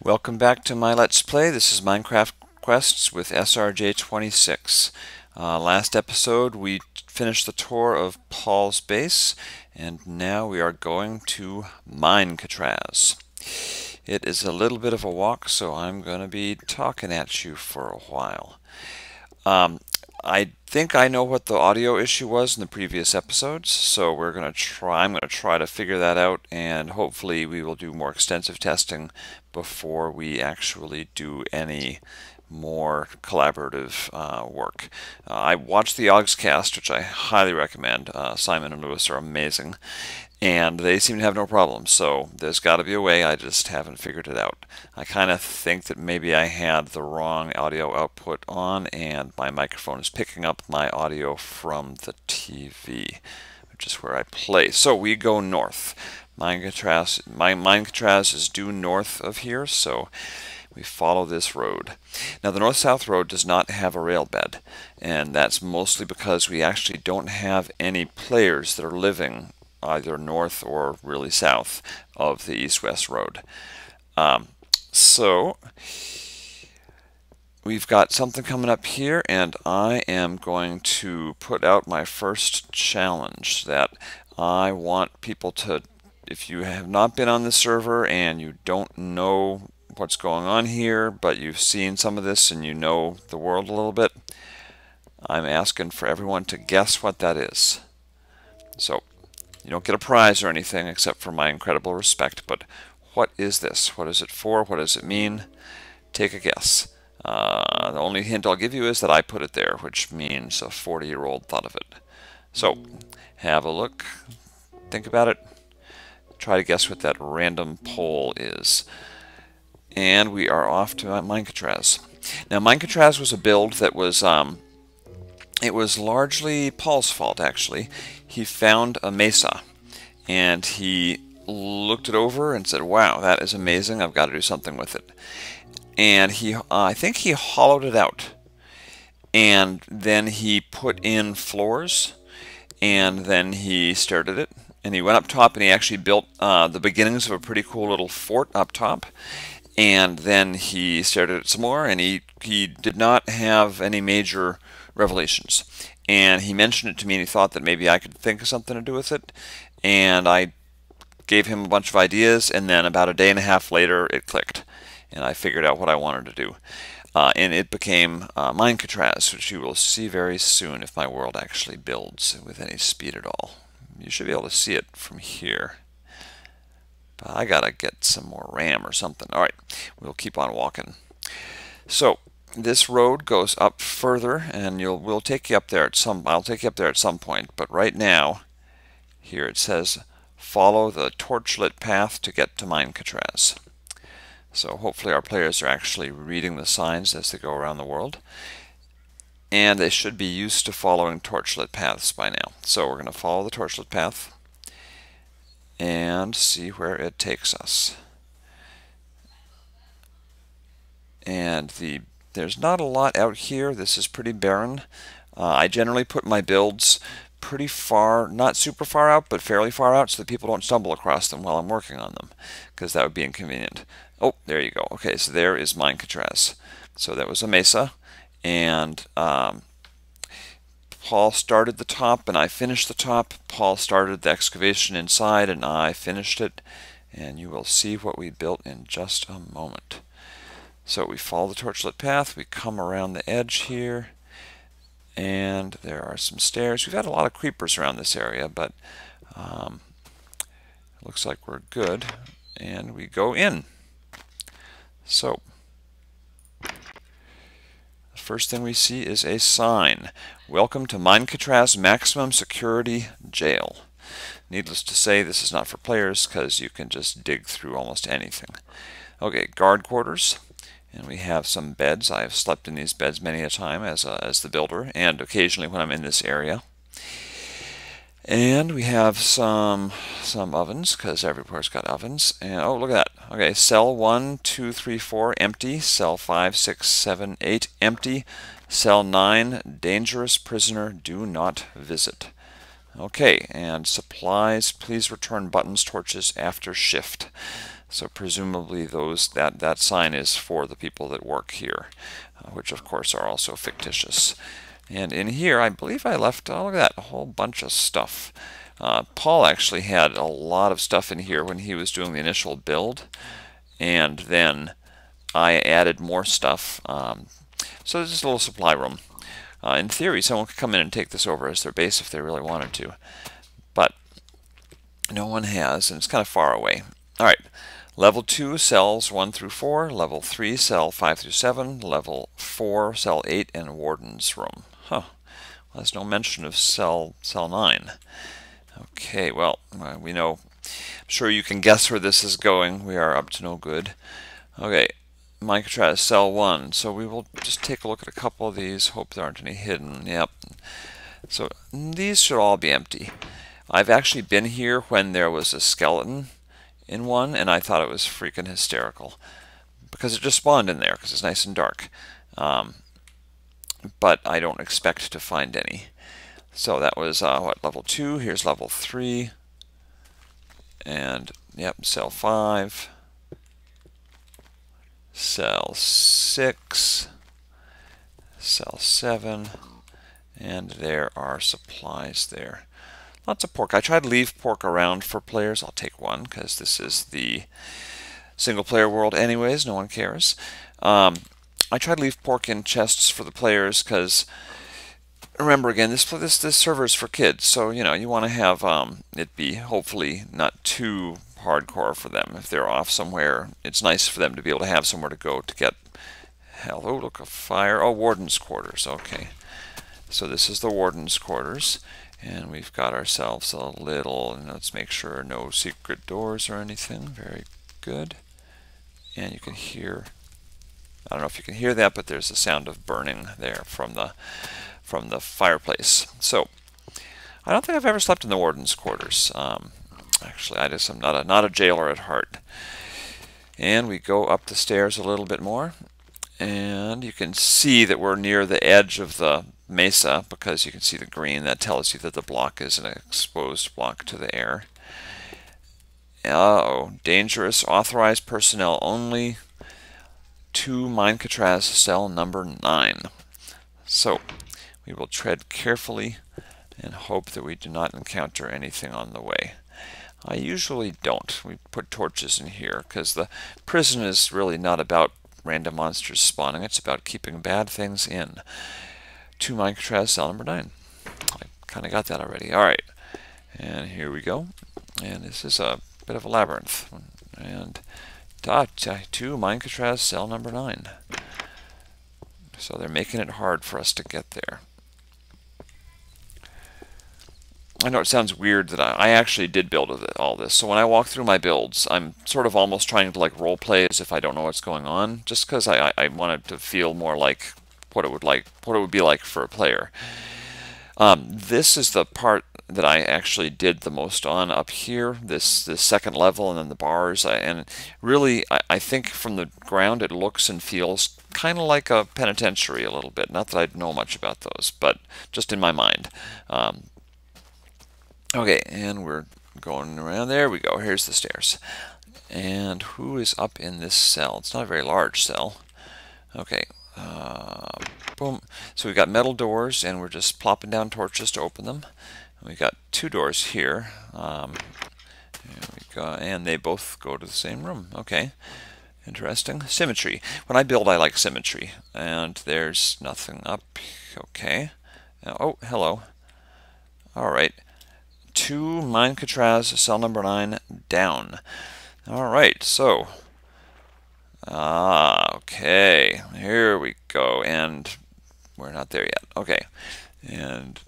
Welcome back to my Let's Play. This is Minecraft Quests with SRJ26. Last episode we finished the tour of Paul's base, and now we are going to Minecatraz. It is a little bit of a walk, so I'm going to be talking at you for a while. I think I know what the audio issue was in the previous episodes, so I'm going to try to figure that out, and hopefully we will do more extensive testing before we actually do any more collaborative work. I watched the Ogscast, which I highly recommend. Simon and Lewis are amazing, and they seem to have no problems, so there's got to be a way. I just haven't figured it out. I kind of think that maybe I had the wrong audio output on, and my microphone is picking up my audio from the TV, which is where I play. So we go north. Minecatraz is due north of here, so we follow this road. Now the north-south road does not have a rail bed, and that's mostly because we actually don't have any players that are living either north or really south of the east-west road. So we've got something coming up here, and I am going to put out my first challenge that I want people to, if you have not been on the server and you don't know what's going on here, but you've seen some of this and you know the world a little bit, I'm asking for everyone to guess what that is. So you don't get a prize or anything except for my incredible respect, but what is this? What is it for? What does it mean? Take a guess. The only hint I'll give you is that I put it there, which means a 40-year-old thought of it. So have a look, think about it, try to guess what that random pole is. And we are off to Minecatraz. Now Minecatraz was a build that was it was largely Paul's fault, actually. He found a mesa and he looked it over and said, wow, that is amazing, I've got to do something with it. And I think he hollowed it out, and then he put in floors, and then he started it, and he went up top and he actually built the beginnings of a pretty cool little fort up top. And then he started it some more, and he did not have any major revelations. And he mentioned it to me, and he thought that maybe I could think of something to do with it. And I gave him a bunch of ideas, and then about a day and a half later, it clicked. And I figured out what I wanted to do. And it became Minecatraz, which you will see very soon if my world actually builds with any speed at all. You should be able to see it from here. But I gotta get some more RAM or something. Alright, we'll keep on walking. So this road goes up further, and we'll take you up there at I'll take you up there at some point, but right now here it says follow the torchlit path to get to Minecatraz. So hopefully our players are actually reading the signs as they go around the world, and they should be used to following torchlit paths by now. So we're going to follow the torchlit path and see where it takes us. And there's not a lot out here. This is pretty barren. I generally put my builds pretty far, not super far out, but fairly far out, so that people don't stumble across them while I'm working on them, because that would be inconvenient. Oh, there you go. Okay, so there is Minecatraz. So that was a mesa, and Paul started the top and I finished the top. Paul started the excavation inside and I finished it, and you will see what we built in just a moment. So we follow the torchlit path, we come around the edge here, and there are some stairs. We've had a lot of creepers around this area, but it looks like we're good, and we go in. So the first thing we see is a sign. Welcome to Minecatraz Maximum Security Jail. Needless to say, this is not for players because you can just dig through almost anything. Okay, guard quarters. And we have some beds. I have slept in these beds many a time as the builder, and occasionally when I'm in this area. And we have some ovens, because everywhere's got ovens. And oh, look at that. Okay, cell 1, 2, 3, 4, empty. Cell 5, 6, 7, 8, empty. Cell 9, dangerous prisoner, do not visit. Okay, and supplies, please return buttons, torches after shift. So presumably that sign is for the people that work here, which of course are also fictitious. And in here, I believe I left, oh, look at that, a whole bunch of stuff. Paul actually had a lot of stuff in here when he was doing the initial build, and then I added more stuff. So there's just a little supply room. In theory, someone could come in and take this over as their base if they really wanted to, but no one has, and it's kind of far away. All right, level 2, cells 1 through 4, level 3, cell 5 through 7, level 4, cell 8, and warden's room. Huh, well, there's no mention of cell 9. Okay, well, we know, I'm sure you can guess where this is going. We are up to no good. Okay, Minecatraz cell 1. So we will just take a look at a couple of these. Hope there aren't any hidden. Yep. So these should all be empty. I've actually been here when there was a skeleton in one, and I thought it was freaking hysterical because it just spawned in there because it's nice and dark. But I don't expect to find any. So that was what, level 2. Here's level 3. And yep, cell 5. Cell 6. Cell 7. And there are supplies there. Lots of pork. I tried to leave pork around for players. I'll take one because this is the single player world anyways. No one cares. I tried to leave pork in chests for the players because, remember again, this server is for kids, so you know you want to have it be hopefully not too hardcore for them. If they're off somewhere, it's nice for them to be able to have somewhere to go to get. Hello, look, a fire. Oh, warden's quarters. Okay, so this is the warden's quarters, and we've got ourselves a little. And let's make sure no secret doors or anything. Very good. And you can hear. I don't know if you can hear that, but there's a sound of burning there from the fireplace. So I don't think I've ever slept in the warden's quarters. Actually, I just am not a jailer at heart. And we go up the stairs a little bit more, and you can see that we're near the edge of the mesa because you can see the green. That tells you that the block is an exposed block to the air. Uh-oh, dangerous. Authorized personnel only. To Minecatraz cell number 9. So we will tread carefully and hope that we do not encounter anything on the way. I usually don't. We put torches in here because the prison is really not about random monsters spawning. It's about keeping bad things in. To Minecatraz cell number 9. I kind of got that already. All right, and here we go. And this is a bit of a labyrinth. And to Minecatraz cell number 9. So they're making it hard for us to get there. I know it sounds weird that I actually did build all this. So when I walk through my builds, I'm sort of almost trying to like role play as if I don't know what's going on, just because I wanted to feel more like what it would be like for a player. This is the part that I actually did the most on up here, this second level, and then the bars. And really, I think from the ground it looks and feels kind of like a penitentiary a little bit. Not that I know much about those, but just in my mind. Okay, and we're going around. There we go. Here's the stairs. And who is up in this cell? It's not a very large cell. Okay. Boom. So we've got metal doors, and we're just plopping down torches to open them. We've got 2 doors here. There we go, and they both go to the same room. Okay. Interesting. Symmetry. When I build, I like symmetry. And there's nothing up. Okay. Oh, hello. All right. To Minecatraz cell number 9 down. All right. So. Okay. Here we go. And we're not there yet. Okay. And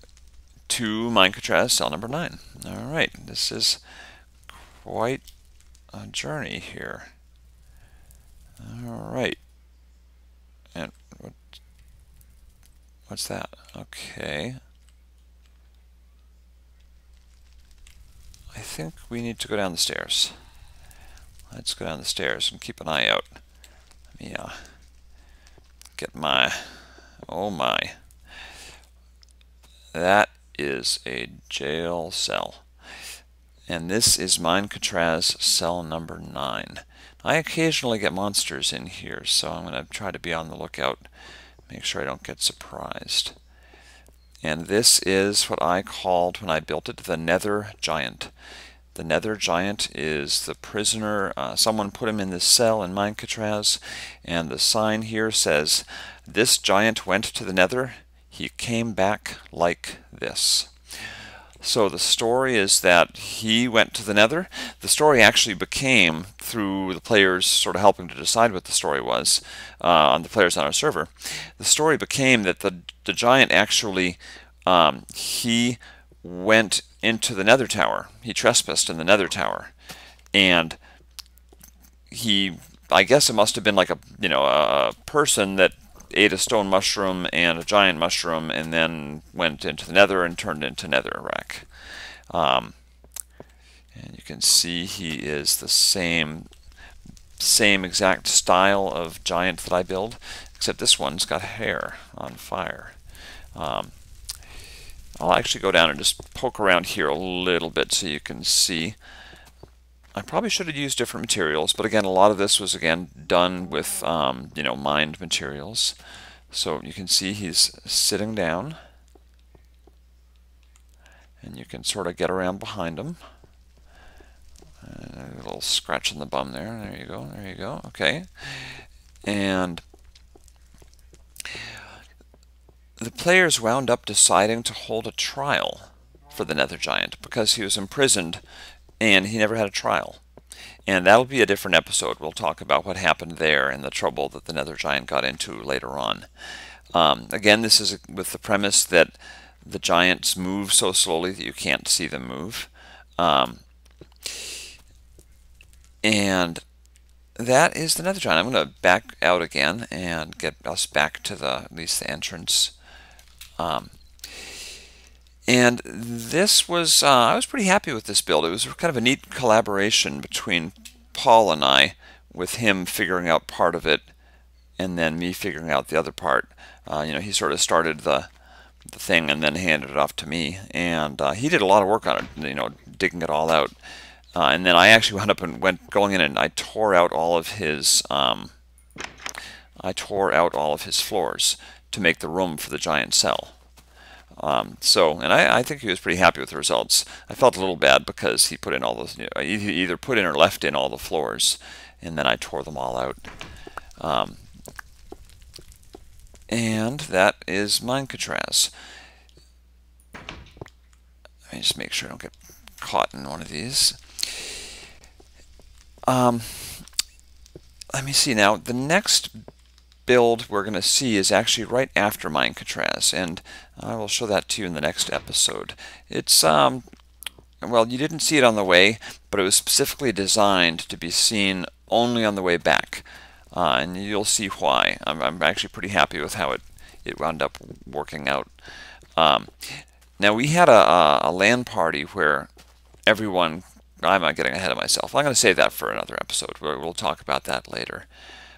to Minecatraz cell number 9. All right. This is quite a journey here. All right. And what's that? Okay. I think we need to go down the stairs. Let's go down the stairs and keep an eye out. Let me get my... Oh my. That is a jail cell. and this is Minecatraz cell number 9. I occasionally get monsters in here, so I'm going to try to be on the lookout, make sure I don't get surprised. And this is what I called, when I built it, the Nether Giant. The Nether Giant is the prisoner. Someone put him in this cell in Minecatraz, and the sign here says, "This giant went to the Nether. He came back like this." So the story is that he went to the Nether. The story actually became, through the players sort of helping to decide what the story was, on the players on our server, the story became that the giant actually, he went into the Nether Tower. He trespassed in the Nether Tower, and I guess it must have been like a person that ate a stone mushroom and a giant mushroom, and then went into the Nether and turned into netherrack. And you can see he is the same exact style of giant that I build, except this one's got hair on fire. I'll actually go down and just poke around here a little bit so you can see. I probably should have used different materials, but again, a lot of this was done with mined materials. So you can see he's sitting down, and you can sort of get around behind him. A little scratch in the bum there. There you go. There you go. Okay, and the players wound up deciding to hold a trial for the Nether Giant because he was imprisoned and he never had a trial. And that'll be a different episode. We'll talk about what happened there and the trouble that the Nether Giant got into later on. Again, this is with the premise that the giants move so slowly that you can't see them move. And that is the Nether Giant. I'm going to back out again and get us back to at least the entrance. And this was, I was pretty happy with this build. It was kind of a neat collaboration between Paul and I, with him figuring out part of it and then me figuring out the other part. He sort of started the thing and then handed it off to me, and he did a lot of work on it, digging it all out. And then I actually wound up and going in and I tore out all of his floors to make the room for the giant cell. And I think he was pretty happy with the results. I felt a little bad because he put in all those, he either put in or left in all the floors, and then I tore them all out. And that is Minecatraz. Let me just make sure I don't get caught in one of these. Let me see now. The next build we're going to see is actually right after Minecatraz, and I will show that to you in the next episode. It's well, you didn't see it on the way, but it was specifically designed to be seen only on the way back, and you'll see why. I'm actually pretty happy with how it wound up working out. Now we had a LAN party where everyone. I'm not getting ahead of myself. I'm going to save that for another episode. We'll talk about that later.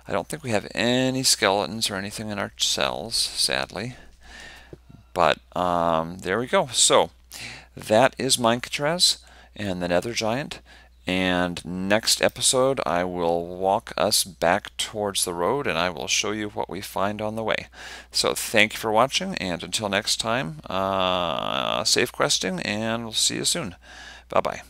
I don't think we have any skeletons or anything in our cells, sadly. But there we go. So that is Minecatraz and the Nether Giant. And next episode, I will walk us back towards the road and I will show you what we find on the way. So thank you for watching, and until next time, safe questing, and we'll see you soon. Bye-bye.